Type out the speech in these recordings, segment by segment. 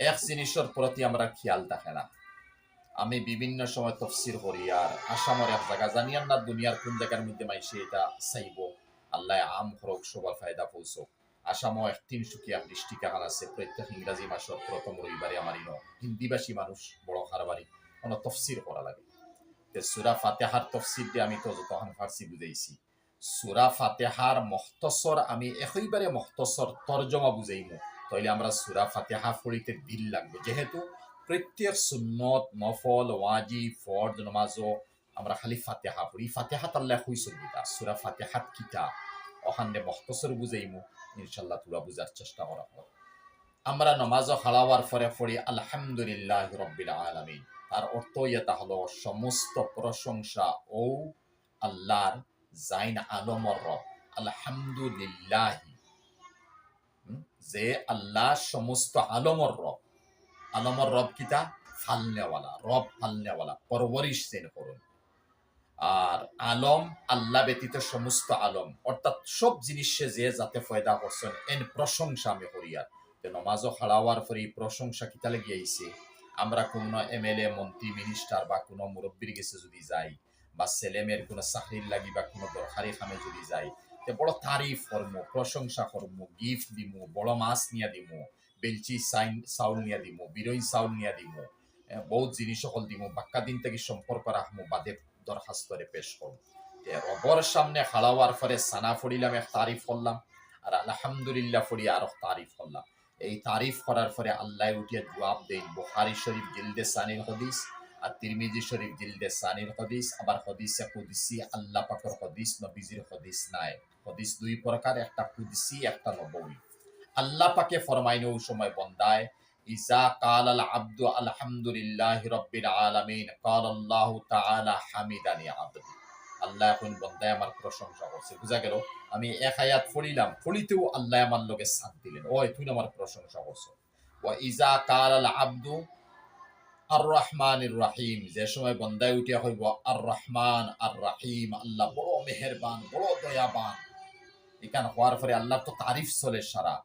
এক জিনিসের প্রতি আমরা খেয়াল থাকে না। আমি বিভিন্ন সময় তফসির করি আর আসামর এক জায়গা জানিয়ান না দুনিয়ার কোন জায়গার মধ্যে মাইসে এটা চাইব আল্লাহ আম হরক সবার ফায়দা পৌঁছক। আসামও এক তিনসুকিয়া ডিস্ট্রিক্ট এখন আছে প্রত্যেক ইংরাজি মাসের প্রথম রবিবারে আমার হিন্দিভাষী মানুষ বড় হারবারি কোনো তফসির করা লাগে। সূরা ফাতিহার তফসির দিয়ে আমি তো তখন ফার্সি বুঝাইছি। সূরা ফাতিহার মুখতসর আমি একইবারে মুখতসর তরজমা বুঝাইমু, তাইলে আমরা সূরা ফাতিহা পড়িতে দিল লাগবে। যেহেতু প্রত্যেক সুন্নত নফল ওয়াজিব ফরজ নামাজও আমরা খালি ফাতিহা পড়ি। ফাতিহাত আল্লাহ কইছেন কিতা, সূরা ফাতিহাত কিতা ওখানে মুখতসর বুঝাইমু, ইনশাআল্লাহ তোরা বুঝার চেষ্টা করা হোক। আমরা নামাজও হালাওয়ার পরে পড়ি আলহামদুলিল্লাহ রব্বিল আলামিন। তার অর্থ এটা হলো সমস্ত প্রশংসা ও আল্লাহর জাইন আলমর রব। আলহামদুলিল্লাহ, যে আল্লাহ সমস্ত আলমর রব। আলমর রব কিতা? ফালনেওয়ালা, রব ফালনেওয়ালা, পরবরিশ সেন করুন। আর আলম আল্লাহ ব্যতীত সমস্ত আলম, অর্থাৎ সব জিনিসে যে যাতে ফয়দা করছেন এন প্রশংসা আমি করি। আর নমাজও হারাওয়ার পরে প্রশংসা কিতা লেগে আইছে। আমরা কোনো এমএলএ মন্ত্রী মিনিস্টার বা কোনো মুরব্বীর গেছে যদি যাই, বা ছেলেমেয়ের কোনো চাকরির লাগি বা কোনো দরকারি কামে যদি যাই, বড় তারিফ করমু, প্রশংসা করমু, গিফট দিমু, বড় মাছ নিয়ে দিমু, বেলচি চাউল নিয়ে দিমু, বিরই চাউল নিয়ে দিমু, বহুত জিনিস সকল দিমু, বাক্কা দিন থেকে সম্পর্ক রাখমু, বাদে দরখাস্তরে পেশ করব। রবর সামনে হালাওয়ার পরে সানা ফড়িলাম, এক তারিফ করলাম, আর আলহামদুলিল্লাহ ফড়ি আর তারিফ করলাম। এই তারিফ করার পরে আল্লাহ উঠিয়ে জবাব দেন। বুখারী শরীফ জিলদে সানির হদিস আর তিরমিজি শরীফ জিলদে সানির হদিস, আবার হদিসে কুদসি, আল্লাহ পাকের হদিস, নবীজির হদিস নাই। হদিস দুই প্রকার, একটা কুদসি একটা নববী। আল্লাহ পাকে ফরমাইন ওই সময় বন্দায় ইজা কাল আল আব্দু আলহামদুলিল্লাহি রাব্বিল আলামিন কাল আল্লাহু তাআলা হামিদানি আবদি। আল্লাহ এখন বন্দায় আমার প্রশংসা করছে। বুঝা গেল আমি এক আয়াত পড়িলাম, পড়িতেও আল্লাহ আমার লগে সাথ দিলেন, ওই তুই আমার প্রশংসা করছো। ওয়া ইজা কাল আল আব্দু আর রহমানির রাহিম, যে সময় বন্দায় উঠিয়া হইব আর রহমান আর রাহিম, আল্লাহ বড় মেহেরবান বড় দয়াবান, এখানে হওয়ার পরে আল্লাহ তো তারিফ চলে সারা,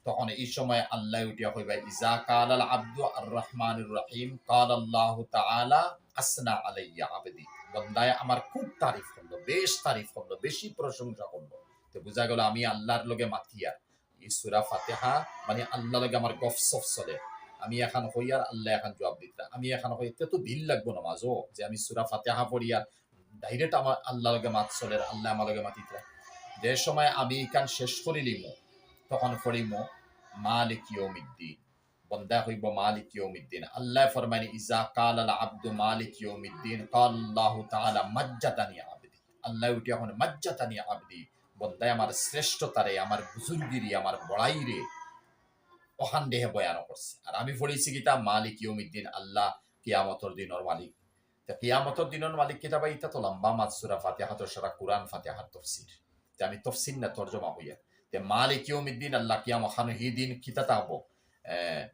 তখন এই সময় আল্লাহ উঠিয়া কইবা ইজা কাল আল আব্দু আর রহমানির রহিম কাল আল্লাহু তাআলা আসনা আলাইয়া আবদি, বান্দায় আমার খুব তারিফ করলো, বেশ তারিফ করলো, বেশি প্রশংসা করলো। তো বুঝা গেল আমি আল্লাহর লগে মাতিয়া। এই সূরা ফাতিহা মানে আল্লাহর লগে আমার গফসফ চলে। আমি এখন হইয়ার আল্লাহ এখন জবাব দিতা, আমি এখন হইতে তো দিল লাগবো নামাজও, যে আমি সূরা ফাতিহা পড়িয়া ডাইরেক্ট আমার আল্লাহর লগে মাত চলে, আল্লাহ আমার লগে মাতিতা। যে সময় আমি এখান শেষ করিলিমো তখন পড়িমো মালিক ইয়াউমিদ্দিন, বন্দা হইব মালিক ইয়াউমিদ্দিন। আল্লাহ ফরমানি ইজা কাল আল আব্দু মালিক ইয়াউমিদ্দিন কাল আল্লাহু তাআলা মাজ্জাদানি আবদি। আল্লাহ উঠি এখন মাজ্জাদানি আবদি, বন্দায় আমার শ্রেষ্ঠতারে, আমার বুজুর্গিরি, আমার বড়াইরে ওখান দেহে বয়ান করছে। আর আমি পড়েছি কিতা মালিক ইয়াউমিদ্দিন, আল্লাহ কিয়ামতের দিনের মালিক। তা কিয়ামতের দিনের মালিক কিতা ভাই, ইতা তো লম্বা মাস সূরা ফাতিহা তো সারা কুরআন ফাতিহার তাফসীর। তে আমি তাফসীর না তরজমা হইয়া তে মালিক ইয়াউমিদ্দিন আল্লাহ কিয়ামত খান হি দিন কিতা তাবো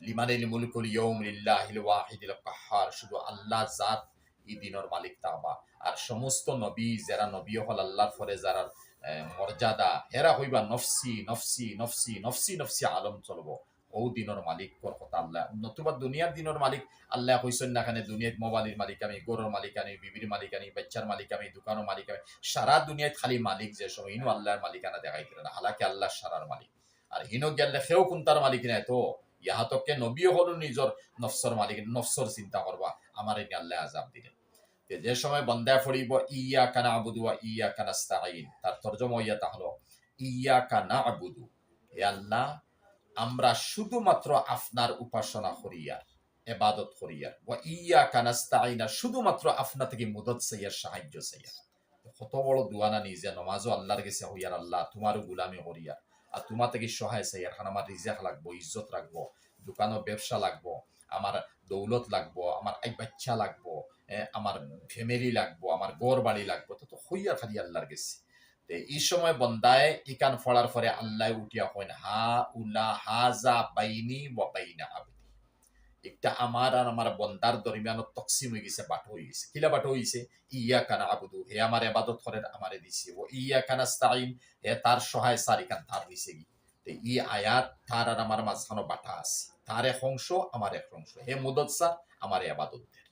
লিমানিল মুলকুল ইয়াউম লিল্লাহিল ওয়াহিদিল কাহ্হার, শুধু আল্লাহ জাত ই দিনের মালিক তাবা। আর সমস্ত নবী যারা নবী হল আল্লাহর ফরে যারা মর্যাদা, হেরা হইবা নফসি নফসি নফসি নফসি নফসি আলম চলবো। ও দিনের মালিক কথা আল্লাহ, নতুবা দুনিয়ার দিনের মালিক আল্লাহ কইছেন না খানে দুনিয়ার মোবাইলের মালিক আমি, গরুর মালিক আমি, বিবির মালিক আমি, বাচ্চার মালিক আমি, দোকানের মালিক আমি, সারা দুনিয়ায় খালি মালিক যে সময় ইনু আল্লাহর মালিকানা দেখাই দিলেন, হালাকি আল্লাহ সারার মালিক। আর হিনো গেলে সেও কোন তার মালিক নাই, তো ইহাতকে নবীও হল নিজের নফসর মালিক, নফসর চিন্তা করবা আমার এই আল্লাহ আজাব দিলেন। যে সময় বন্দা ফড়িব ইয়াকা না'বুদু ওয়া ইয়াকা নাস্তাঈন, তার তরজমা ইয়া হলো ইয়াকা না'বুদু, হে আল্লাহ আমরা শুধুমাত্র আপনার উপাসনা করিয়া ইবাদত করিয়া, ওয়া ইয়াকা নাস্তাঈন শুধুমাত্র আপনা থেকে মদদ চাইয়ার, সাহায্য চাইয়ার। কত বড় দুয়ানা নিজে নমাজও আল্লাহর কাছে হইয়ার, আল্লাহ তোমারও গোলামি করিয়া আর তোমার থেকে সহায় চাইয়ার, কারণ আমার রিজাক লাগবো, ইজ্জত রাখবো, দোকানও ব্যবসা লাগবো, আমার দৌলত লাগবো, আমার এক বাচ্চা লাগবো, আমার ফ্যামিলি লাগবো, আমার গড় বাড়ি লাগবো, তো হইয়ার খালি আল্লাহর গেছে। এই সময় বন্দায় ইকান ফলার পরে আল্লাহ উঠিয়া হইন হা উলা হাজা বাইনি ওয়া বাইনা আবদি, একটা আমার আর আমার বন্দার দরমিয়ান তকসিম হয়ে গেছে, বাটো হয়ে গেছে। কিলা বাটো হয়েছে? ইয়াকা না'বুদু, হে আমার ইবাদত করেন আমারে দিছে, ও ইয়াকা নাস্তাঈন, হে তার সহায় সারিকান তার নিছে গি। ই আয়াত তার আর আমার মাঝখানে বাটা আছে। তার এক অংশ আমার এক অংশ, হে মুদত স্যার আমার আবাদতদের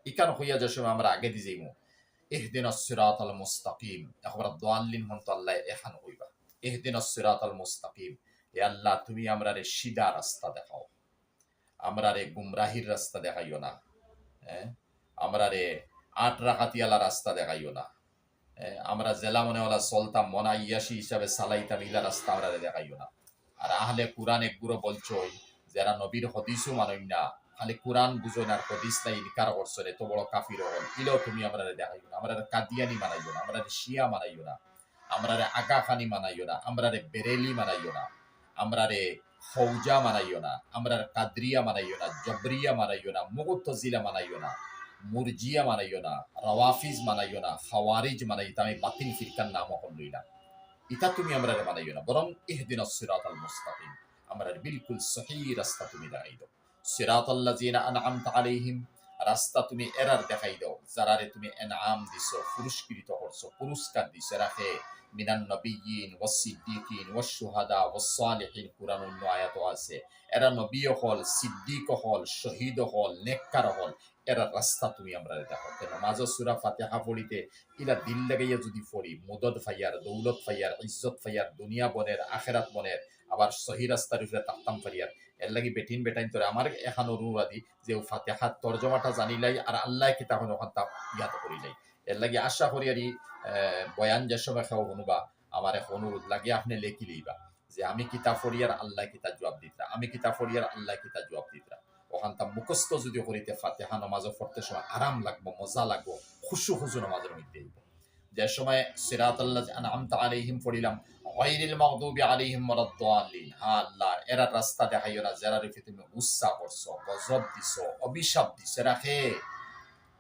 ইকান হইয়া যে সময় আমরা আগে দিয়ে যাইমু ইহদিনাস সিরাতাল মুস্তাকিম এখন দাল্লিন হন তো আল্লাহ এখান হইবা ইহদিনাস সিরাতাল মুস্তাকিম, হে আল্লাহ তুমি আমরারে সিধা রাস্তা দেখাও, আমরারে গুমরাহির রাস্তা দেখাইও না, হ্যাঁ আমরারে আট রাকাতিয়ালা রাস্তা দেখাইও না, আমরা জেলা মনেওয়ালা চলতাম মনা ইয়াসি হিসাবে সালাইতাম ইলা রাস্তা আমরা দেখাইও না। আর আহলে কোরআন একগুলো বলছো যারা নবীর হদিসও মানই না, খালি কোরআন বুঝো না আর হদিস নাই ইনকার করছো এত বড় কাফির হল, ইলেও তুমি আমরা দেখাইও না। আমরা কাদিয়ানি মানাইও না, আমরা শিয়া মানাইও না, আমরা আগা খানি মানাইও না, আমরা বেরেলি মানাইও না, আমরা ফৌজা মানাইও না, আমরা কাদরিয়া মানাইও না, জবরিয়া মানাইও না, মুগতজিলা মানাইও না, মুরজিয়া মানাইও না, রাওয়াফিজ মানাইও না, খাওয়ারিজ মানাই আমি বাতিল ফিরকার নাম লই না, ইটা তুমি আমরা মানাইও না, বরং ইহদিনাস সিরাতাল মুস্তাকিম আমরা বিলকুল সহি রাস্তা তুমি দেখাই দাও, সিরাতাল্লাযিনা আনআমতা আলাইহিম রাস্তা তুমি এরার দেখাই দাও যারারে তুমি এনআম দিছো, পুরস্কৃত করছো, পুরস্কার দিছো, রাখে মিনান নবিয়্যিন ওয়াস সিদ্দিকিন ওয়াস শুহাদা ওয়াস সালিহিন, কুরআন অন্য আয়াত আছে এরা নবী হল, সিদ্দিক হল, শহীদ হল, নেককার হল, এরা রাস্তা তুমি আমরা দেখো। কেন মাঝ সূরা ফাতিহা পড়িতে ইলা দিল লাগাইয়া যদি পড়ি মদদ ফাইয়ার, দৌলত ফাইয়ার, ইজ্জত ফাইয়ার, দুনিয়া বনের, আখেরাত বনের, আবার সহি রাস্তার উপরে তাকতাম ফারিয়ার, এর লাগি বেটিন বেটাইন তোরে আমার এখন অনুবাদী যে ফাতিহার তর্জমাটা জানিলাই আর আল্লাহ কিতাব ওখান তা ইয়াত করিলাই, এর লাগি আশা করি আর বয়ান যে সময় খাও শুনবা আমার এক অনুরোধ লাগে আপনি লেখি লইবা যে আমি কিতাব পড়িয়ার আল্লাহ কিতাব জবাব দিতরা, আমি কিতাব পড়িয়ার আল্লাহ কিতাব জবাব দিতরা, ওখান তা মুখস্থ যদি করিতে ফাতিহা নামাজও পড়তে সময় আরাম লাগবো, মজা লাগবো, খুশু খুশু নামাজের মধ্যে হইব। যে সময় সিরাতাল্লাযিনা আনআমতা আলাইহিম পড়িলাম গায়রিল মাগদুবি আলাইহিম ওয়ালাদ-দাল্লিন, হ্যাঁ আল্লাহ এরা রাস্তা দেখাইও না যারা রিফে তুমি গুসা করছো, গজব দিছো, অভিশাপ দিছো, রাখে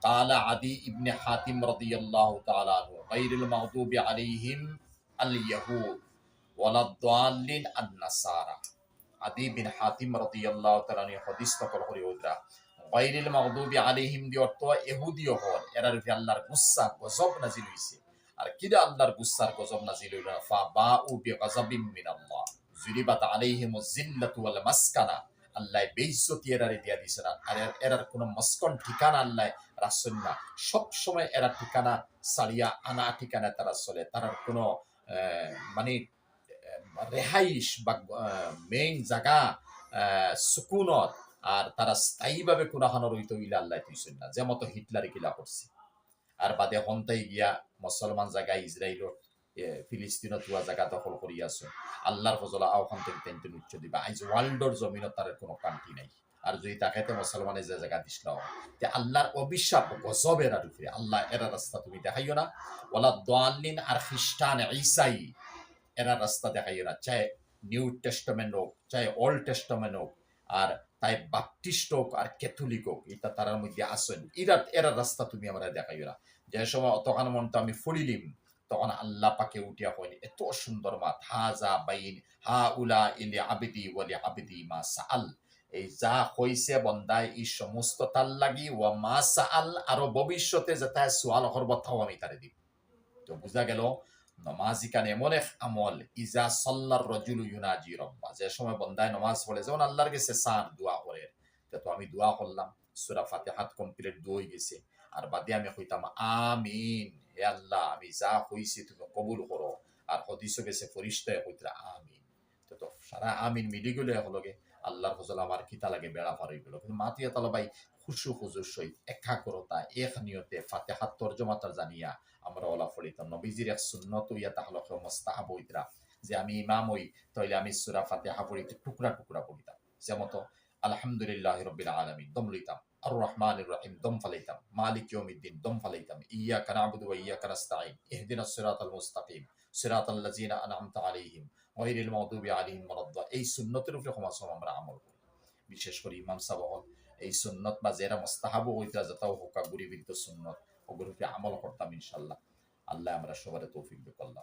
قال عدي ابن حاتم رضي الله تعالى عنه غير المغضوب عليهم اليهود ولا الضالين النصارى, আদি বিন হাতিম রাদিয়াল্লাহু তাআলা নি হাদিস নকল করি ওদরা গায়রিল মাগদুবি আলাইহিম দি অর্থ ইহুদিও হল এরার উপরে আল্লাহর গুসা গজব নাজিল হইছে। আর কিরা আল্লাহর গুসার গজব নাজিল হইল, ফা বাউ বিগাযাবিম মিনাল্লাহ যুরিবাত আলাইহিমুজ জিল্লাতু ওয়াল মাসকানা, আল্লাহ বেইজ্জতি এরারে দিয়া দিছেন। আর এরার কোন মস্কন ঠিকানা আল্লাহ রাখছেন না, সব সময় এরা ঠিকানা সারিয়া আনা ঠিকানা তারা চলে, তারার কোনো মানে রেহাইশ বা মেইন জায়গা সুকুনত আর তারা স্থায়ীভাবে কোনাখানো রইতে হইলে আল্লাহ তুইছেন না, যে মতো হিটলারে কিলা করছে। আর বাদে হন্তাই গিয়া মুসলমান জায়গায় ইসরায়েলর ফিলিস্তিনত হওয়া জায়গা দখল করিয়াছে, আল্লাহর ফজলা আওখান থেকে টেনটেন উচ্চ দিবা, আইজ ওয়ার্ল্ডর জমিনত তার কোনো কান্ট্রি নাই। আর যদি তাকাইতে মুসলমানের যে জায়গা দিছিল যে আল্লাহর অভিশাপ গজব এরার উপরে, আল্লাহ এরা রাস্তা তুমি দেখাইও না, ওয়ালা দাল্লিন আর খ্রিস্টান ঈসাই এরা রাস্তা দেখাইও না, চাই নিউ টেস্টামেন্ট হোক চাই ওল্ড টেস্টামেন্ট হোক আর তাই বাপটিস্ট হোক আর ক্যাথলিক হোক, এটা তার মধ্যে আসেন এরা রাস্তা তুমি আমরা দেখাইও না। যে সময় তখন মনটা আমি ফুলিলিম তখন আল্লাহ পাকে উঠিয়া হয়নি এত সুন্দর মাত হাজা বাইন হা উলা ইলি আবিদি ওয়ালি আবিদি মা সাআল, এই যা হইছে বন্দায় এই সমস্ত তার লাগি ওয়া মা সাআল, আরো ভবিষ্যতে যেটা সোয়াল করব তাও আমি তারে দিব। তো বুঝা গেল নমাজি কান এমন এক আমল ইজা সাল্লার রাজুলু ইউনাজি রব্বা, যে সময় বন্দায় নমাজ পড়ে যেমন আল্লাহর কাছে সান দোয়া করে, তো আমি দোয়া করলাম সূরা ফাতিহাত কমপ্লিট দোয়া গেছে আর বাদে আমি কইতাম আমিন, হে আল্লাহ আমি যা হইছে তুমি কবুল করো, আর হাদিসে গেছে ফেরেশতায়ে কইতরা আমিন। তো সারা আমিন মিলি গেলে হলগে আল্লাহর ফজল আমার কিতা লাগে বেড়া পার হয়ে গেল। কিন্তু মাতিয়া তালবাই খুশু খুজুর সহিত একাগ্রতা এক নিয়তে ফাতিহাত তর্জমাটা জানিয়া আমরা ওলা ফলিতাম। নবীজির এক সুন্নত ইয়া তাহলে মুস্তাহাব হইতরা যে আমি ইমাম হই তাইলে আমি সূরা ফাতিহা পড়িতে টুকরা টুকরা পড়িতাম, যেমন আলহামদুলিল্লাহি রাব্বিল আলামিন দম লইতাম, আর রহমানির রহিম দম ফালাইতাম, মালিক ইয়াউমিদ্দিন দম ফালাইতাম, ইয়াকা না'বুদু ওয়া ইয়াকা নাস্তাঈন ইহদিনাস সিরাতাল মুস্তাকিম সিরাতাল্লাযিনা আন'আমতা আলাইহিম গায়রিল মাগদুবি আলাইহিম ওয়ালাদ, এই সুন্নতের উপরে সমাজম আমরা আমল করি। বিশেষ করে ইমাম সাহেব এই সুন্নত বা যেরা মুস্তাহাব হইতা যেটাও হোকা গুরি বিরত সুন্নত ওগুলোকে আমল করতাম ইনশাআল্লাহ। আল্লাহ আমরা সবার তৌফিক দিক আল্লাহ।